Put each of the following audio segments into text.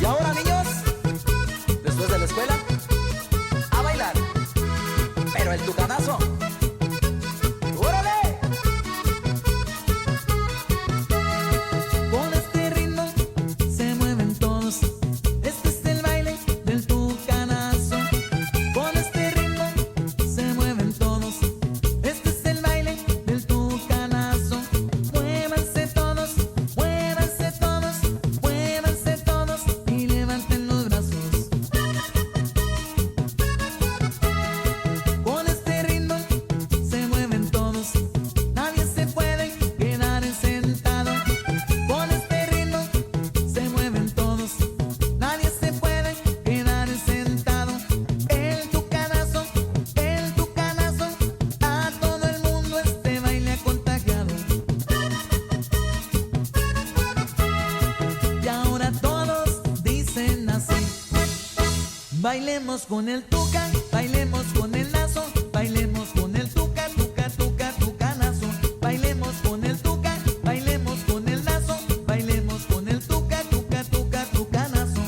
Y ahora, niños, después de la escuela, a bailar. Pero el tucanazo, ¡órale! Con este ritmo se mueven todos. Este es el baile del tucanazo. Con este ritmo se mueven todos. Este es el baile del tucanazo. Muévanse todos, muévanse todos, muévanse todos y levanten los brazos. Con este ritmo se mueven todos. Nadie se puede quedar sentado. Con este ritmo se mueven todos. Nadie se puede quedar sentado. El tucanazo, a todo el mundo este baile ha contagiado. Y ahora todos dicen así: bailemos con el tuca, bailemos con el lazo, bailemos con el tuca, tuca, tuca, tucanazo. Bailemos con el tuca, bailemos con el lazo, bailemos con el tuca, tuca, tuca, tucanazo.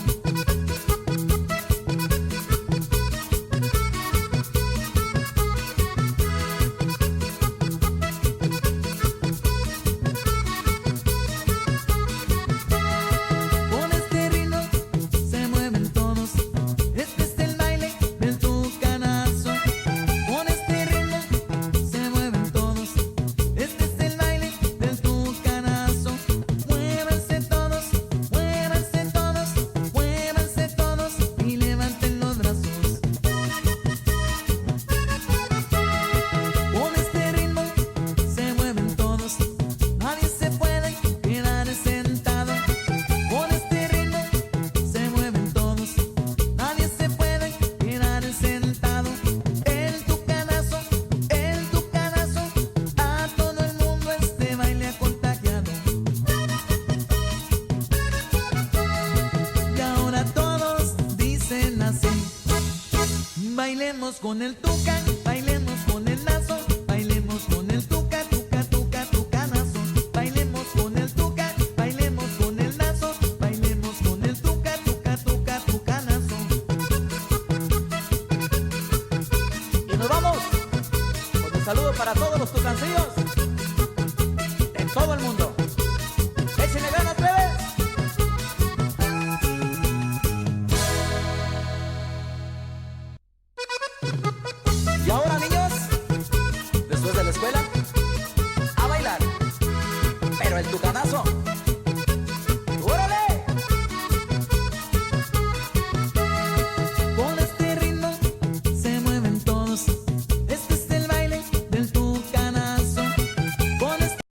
Con este ritmo se mueven todos. Este es el baile del tucanazo. Con este ritmo se mueven todos. Este es el baile del tucanazo. Muévanse todos, muévanse todos, muévanse todos y levanten los brazos. Con este ritmo se mueven todos. Nadie se puede quedar sentado. Con este ritmo se mueven todos. Nadie se puede quedar sentado. El tucanazo, a todo el mundo este baile ha contagiado. Y ahora todos dicen así: bailemos con el tuca.